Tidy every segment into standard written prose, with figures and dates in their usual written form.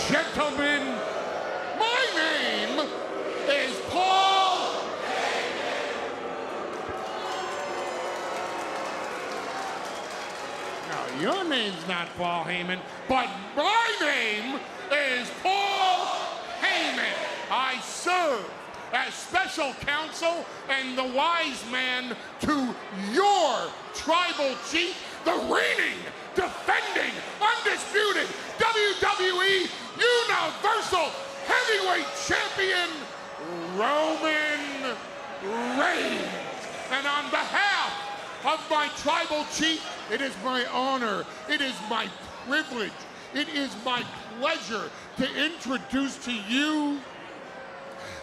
gentlemen, my name is Paul Heyman. Now, your name's not Paul Heyman, but my name is Paul Heyman. I serve as special counsel and the wise man to your tribal chief, the reigning, defending, undisputed WWE Universal Heavyweight Champion, Roman Reigns. And on behalf of my tribal chief, it is my honor, it is my privilege, it is my pleasure to introduce to you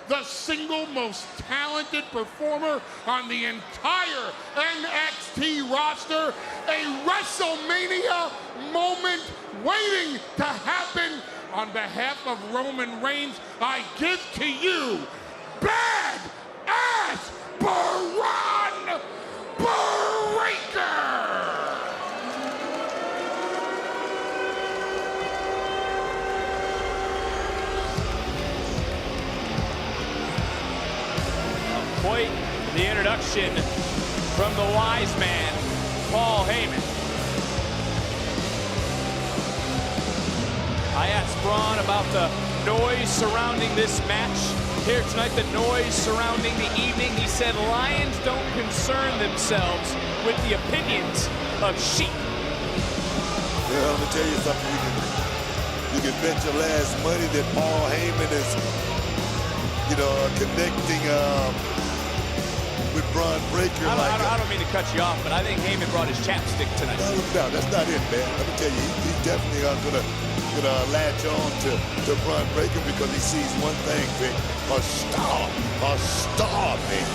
the single most talented performer on the entire NXT roster, a WrestleMania moment waiting to happen. On behalf of Roman Reigns, I give to you Bad Ass Bron Breakker! Quite the introduction from the wise man, Paul Heyman. I asked Braun about the noise surrounding this match here tonight, the noise surrounding the evening. He said lions don't concern themselves with the opinions of sheep. Well, let me tell you something. You can bet your last money that Paul Heyman is, connecting with Bron Breakker. I don't mean to cut you off, but I think Heyman brought his chapstick tonight. No, that's not it, man. Let me tell you, he's definitely gonna latch on to Bron Breakker because he sees one thing, Vic, a star, man.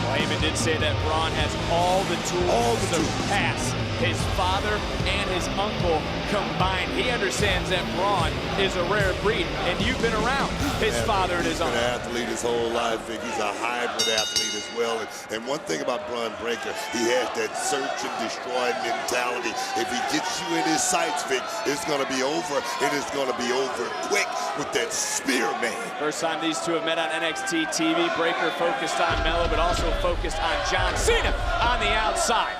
Well, Heyman did say that Braun has all the tools to surpass his father and his uncle combined. He understands that Braun is a rare breed, and you've been around his father and his uncle. He's been an athlete his whole life, Vic. He's a hybrid athlete as well. And one thing about Bron Breakker, he has that search and destroy mentality. If he gets you in his sights, Vic, it's going to be over, and it's going to be over quick with that spear, man. First time these two have met on NXT TV. Breakker focused on Melo, but also focused on John Cena on the outside.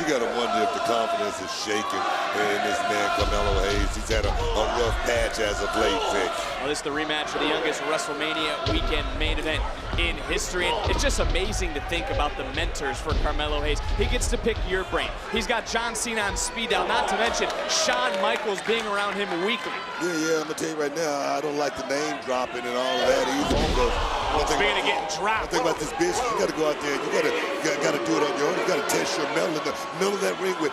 You got to wonder if the confidence is shaking in this man, Carmelo Hayes. He's had a rough patch as of late, Vic. Well, this is the rematch for the youngest WrestleMania weekend main event in history. And it's just amazing to think about the mentors for Carmelo Hayes. He gets to pick your brain. He's got John Cena on speed dial, not to mention Shawn Michaels being around him weekly. Yeah, I'm going to tell you right now, I don't like the name dropping and all of that either. Speaking of getting dropped. One thing about this business, you got to go out there, you got to do it on your own. You got to test your metal in the middle of that ring with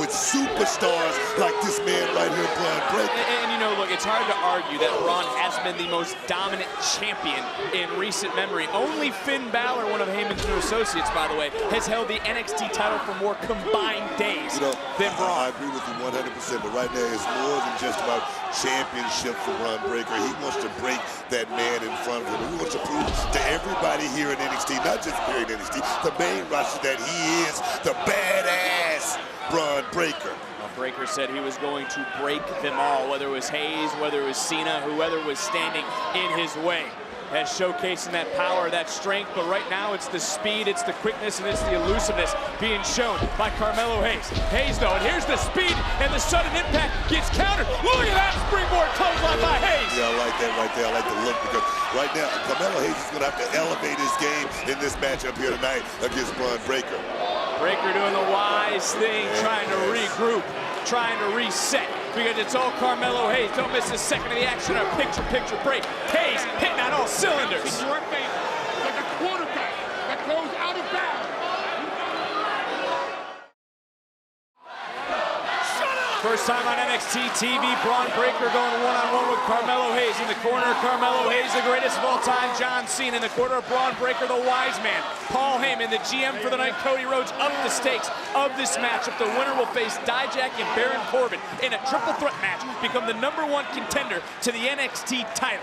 superstars like this man right here, Bron Breakker. And look, it's hard to argue that Braun has been the most dominant champion in recent memory. Only Finn Balor, one of Heyman's new associates, by the way, has held the NXT title for more combined days than Braun. I agree with you 100%, but right now it's more than just about championship for Bron Breakker. He wants to break that man in front of him. He wants to prove to everybody here in NXT, not just here in NXT, the main roster, that he is the badass Bron Breakker. Breakker said he was going to break them all, whether it was Hayes, whether it was Cena, whoever was standing in his way. As showcasing that power, that strength, but right now it's the speed, it's the quickness, and it's the elusiveness being shown by Carmelo Hayes. Hayes, though, and here's the speed, and the sudden impact gets countered. Look at that springboard clothesline by Hayes. Yeah, I like that right there. I like the look, because right now, Carmelo Hayes is going to have to elevate his game in this matchup here tonight against Bron Breakker. Breakker doing the wise thing, trying to regroup, trying to reset, because it's all Carmelo Hayes. Don't miss a second of the action, a picture break. Hayes hitting on all cylinders. Your face like a quarterback that goes out of bounds. First time on NXT TV, Bron Breakker going one-on-one with Carmelo Hayes. In the corner, Carmelo Hayes, the greatest of all time, John Cena. In the corner, Bron Breakker, the wise man. Paul Heyman, the GM for the night, Cody Rhodes, up the stakes of this matchup. The winner will face Dijak and Baron Corbin in a triple threat match, become the #1 contender to the NXT title.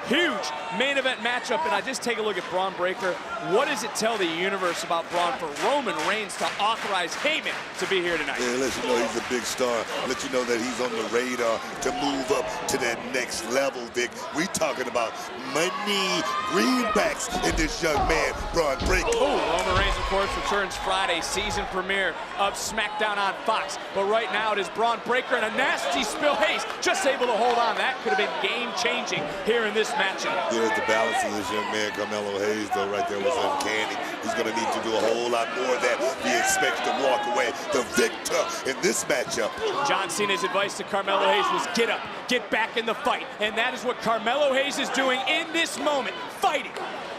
Huge main event matchup, and I just take a look at Bron Breakker. What does it tell the universe about Bron for Roman Reigns to authorize Heyman to be here tonight? Yeah, it lets you know he's a big star. Let you know that he's on the radar to move up to that next level, Vic. We talking about money, greenbacks in this young man, Bron Breakker. Oh, Roman Reigns, of course, returns Friday, season premiere of SmackDown on Fox. But right now it is Bron Breakker and a nasty spill. Hayes just able to hold on. That could have been game-changing here in this matchup. Yeah, the balance of this young man, Carmelo Hayes, though, right there was uncanny. He's going to need to do a whole lot more of that. He expects to walk away the victor in this matchup. John Cena's advice to Carmelo Hayes was get up, get back in the fight. And that is what Carmelo Hayes is doing in this moment, fighting.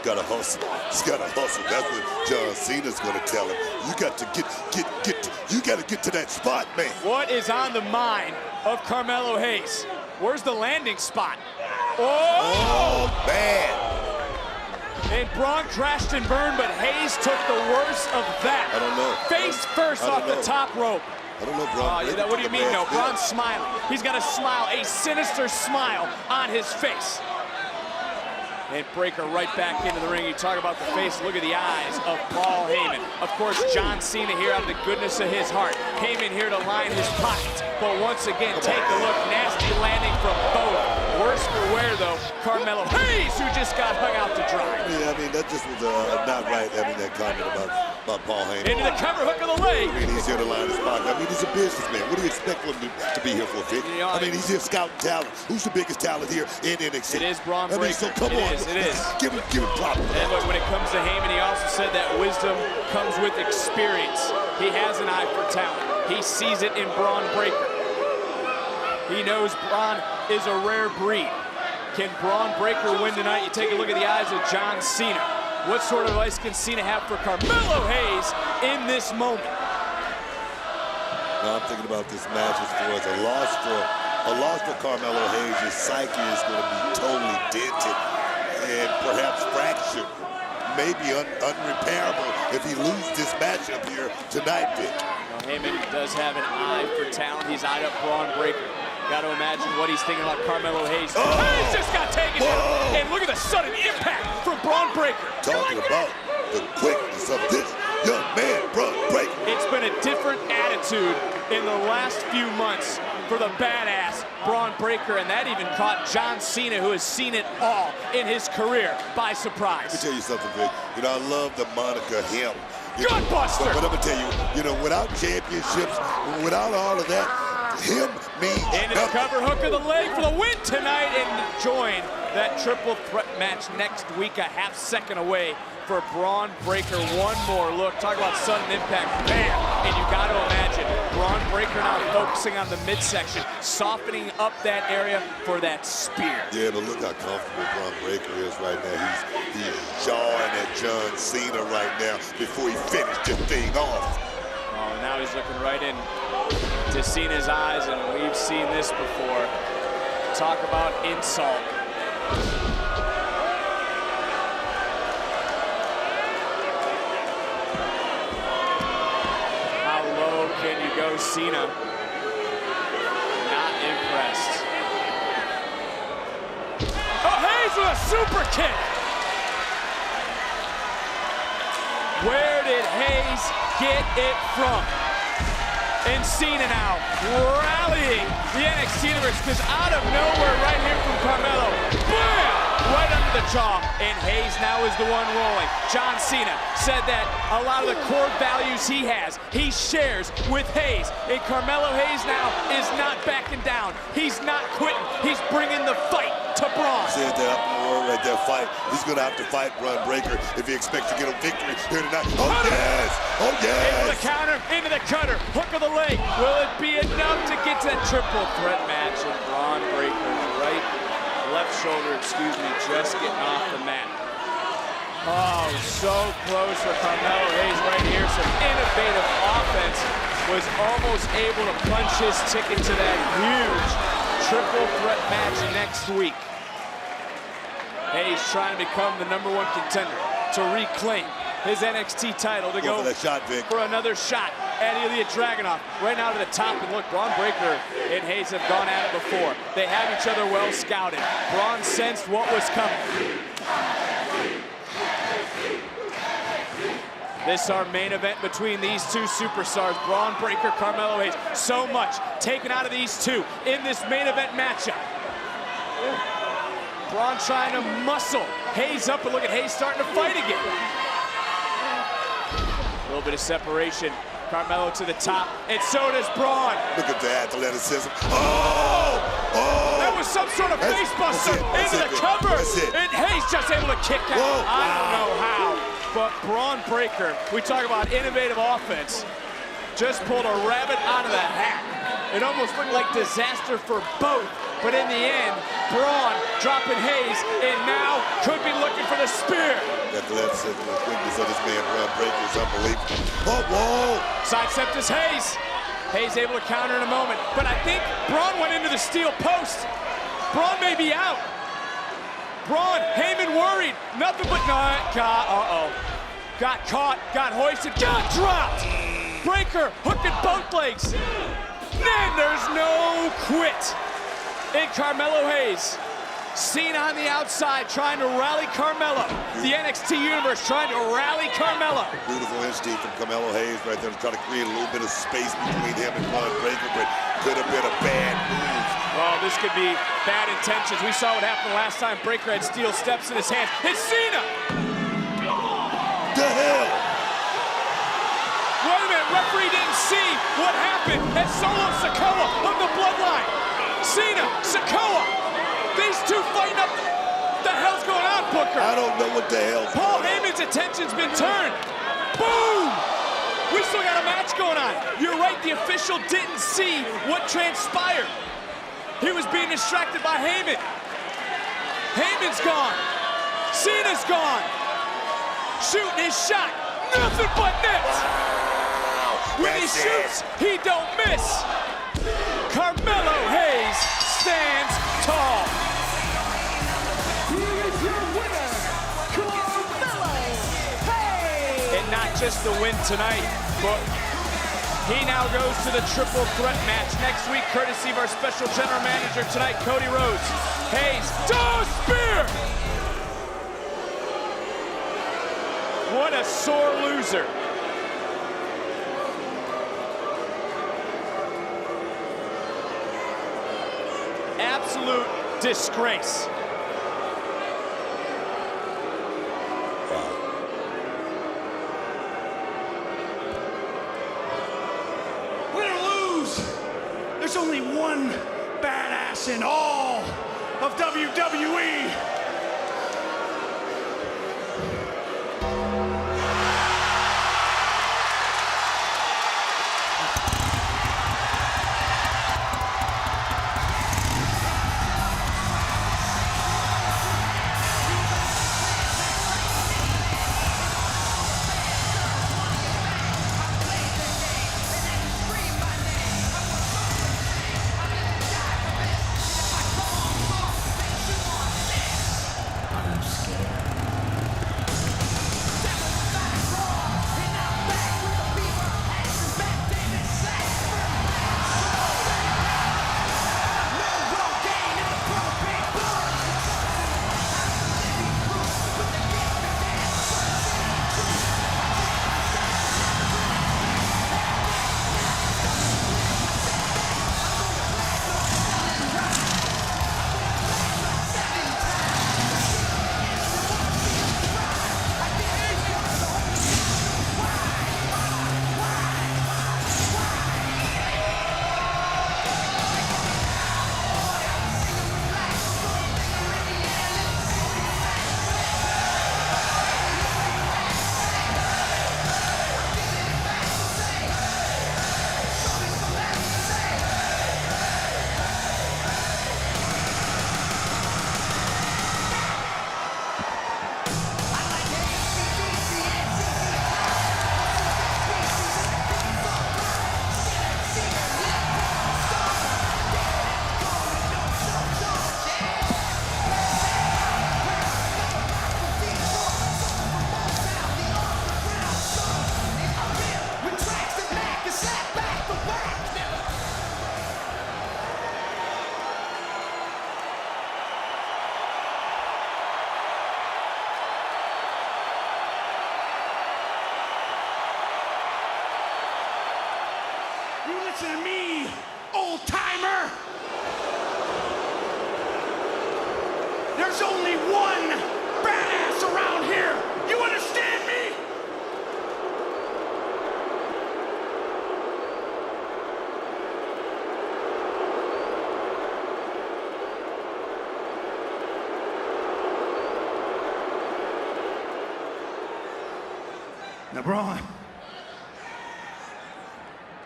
Gotta hustle. He's gotta hustle. That's what John Cena's gonna tell him. You got to you gotta get to that spot, man. What is on the mind of Carmelo Hayes? Where's the landing spot? Oh, man. And Bron crashed and burned, but Hayes took the worst of that. I don't know. Face first off the top rope. I don't know, Bron. What do you mean, no? Bron's smiling. He's got a smile, a sinister smile on his face. And Breakker right back into the ring. You talk about the face, look at the eyes of Paul Heyman. Of course, John Cena here out of the goodness of his heart. Heyman here to line his pockets. But once again, take a look. Nasty landing from both. Worse for wear, though, Carmelo Hayes, who just got hung out to dry. Yeah, I mean, that just was not right, having that comment about Paul Heyman. Into the cover hook of the leg. I mean, he's here to line his pocket. I mean, he's a businessman. What do you expect him to be here for, Vic? I mean, he's here scouting talent. Who's the biggest talent here in NXT? It is Bron Breakker. I mean, so come on. It is. Give him proper. And look, when it comes to Heyman, he also said that wisdom comes with experience. He has an eye for talent. He sees it in Bron Breakker. He knows Bron is a rare breed. Can Bron Breakker win tonight? You take a look at the eyes of John Cena. What sort of advice can Cena have for Carmelo Hayes in this moment? Now I'm thinking about this match as far as a loss for Carmelo Hayes. His psyche is going to be totally dented and perhaps fractured, maybe unrepairable if he loses this matchup here tonight, Vic. Well, Heyman does have an eye for talent. He's eyed up Bron Breakker. Got to imagine what he's thinking about Carmelo Hayes. Hayes just got taken down. And look at the sudden impact from Bron Breakker. Talking about the quickness of this young man, Bron Breakker. It's been a different attitude in the last few months for the badass Bron Breakker, and that even caught John Cena, who has seen it all in his career, by surprise. Let me tell you something, Vic. You know, I love the moniker him. Gutbuster! But I'm going to tell you, without championships, without all of that, him means into the cover hook of the leg for the win tonight, and join that triple threat match next week, a half second away for Bron Breakker. One more look. Talk about sudden impact. Bam! And you got to imagine Bron Breakker now focusing on the midsection, softening up that area for that spear. Yeah, but look how comfortable Bron Breakker is right now. He's jawing at John Cena right now before he finished the thing off. Oh, now he's looking right in to Cena's eyes, and we've seen this before. Talk about insult. How low can you go, Cena? Not impressed. Oh, Hayes with a super kick. Where did Hayes get it from? And Cena now rallying the NXT Universe, because out of nowhere right here from Carmelo, bam! Right under the jaw, and Hayes now is the one rolling. John Cena said that a lot of the core values he has, he shares with Hayes. And Carmelo Hayes now is not backing down. He's not quitting. He's bringing the fight to Bron. Said that right there, fight. He's going to have to fight Bron Breakker if he expects to get a victory here tonight. Oh, yes! Oh, yes! Into the counter, into the cutter, hook of the leg. Will it be enough to get to that triple threat match? And Bron Breakker's left shoulder, just getting off the mat. Oh, so close for Carmelo Hayes right here. Some innovative offense. Was almost able to punch his ticket to that huge triple threat match next week. Hayes trying to become the #1 contender to reclaim his NXT title, to go for that shot, Vic. for another shot and Ilya Dragunov right now to the top. And look, Bron Breakker and Hayes have gone at it before. They have each other well scouted. Bron sensed what was coming. This is our main event between these two superstars, Bron Breakker, Carmelo Hayes. So much taken out of these two in this main event matchup. Bron trying to muscle Hayes up, and look at Hayes starting to fight again. A little bit of separation. Carmelo to the top, and so does Bron. Look at the athleticism. Oh! Oh! That was some sort of face buster into the cover. And Hayes just able to kick that. Whoa, I don't know how. But Bron Breakker, we talk about innovative offense, just pulled a rabbit out of the hat. It almost looked like disaster for both, but in the end, Bron dropping Hayes, and now could be looking for the spear. The athleticism and quickness of this man, Bron Breakker, is unbelievable. Oh, whoa! Sidestepped is Hayes. Hayes able to counter in a moment, but I think Bron went into the steel post. Bron may be out. Bron, Heyman worried, nothing but got caught, got hoisted, got dropped. Breakker hooking both legs. Then there's no quit. And Carmelo Hayes, seen on the outside, trying to rally Carmelo. The NXT Universe trying to rally Carmelo. Beautiful instinct from Carmelo Hayes right there to try to create a little bit of space between him and Bron Breakker, but could have been a bad move. Well, this could be bad intentions. We saw what happened last time Breakker had steel steps in his hands. It's Cena! The hell? Wait a minute, referee didn't see what happened at Solo Sikoa of the Bloodline. Cena, Sikoa, these two fighting up. The hell's going on, Booker? I don't know what the hell. Paul Heyman's attention's been turned. Boom! We still got a match going on. You're right, the official didn't see what transpired. He was being distracted by Heyman. Heyman's gone. Cena's gone. Shooting his shot. Nothing but net. Wow. When he shoots, he don't miss. Carmelo Hayes stands tall. Here is your winner, Carmelo Hayes. And not just the win tonight, but he now goes to the triple threat match next week, courtesy of our special general manager tonight, Cody Rhodes. Hayes, spear! What a sore loser. Absolute disgrace. Win or lose, there's only one badass in all of WWE. You listen to me, old timer. There's only one badass around here. You understand me? Now, Braun,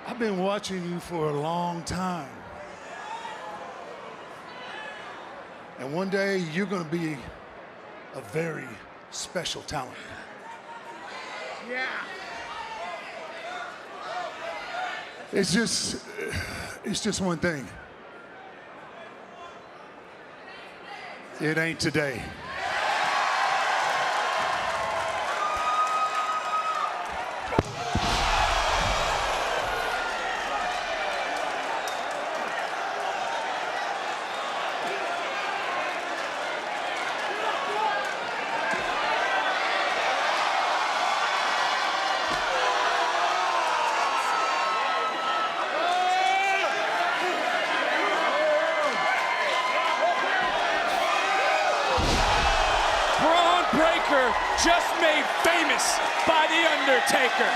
I've been watching you for a long time. And one day you're going to be a very special talent. Yeah. It's just one thing. It ain't today. Breaker just made famous by The Undertaker.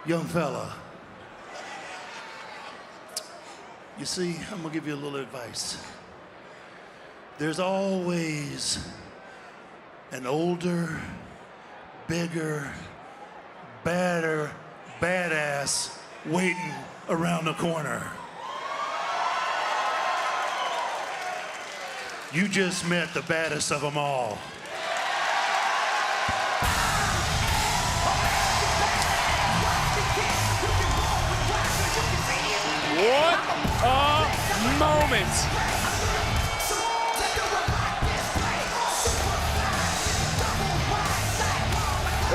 Young fella, you see, I'm gonna give you a little advice. There's always an older, bigger, badder, badass waiting around the corner. You just met the baddest of them all. What a moment.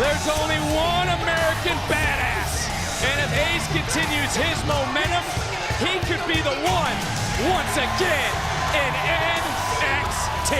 There's only one American badass. And if Ace continues his momentum, he could be the one once again in NXT.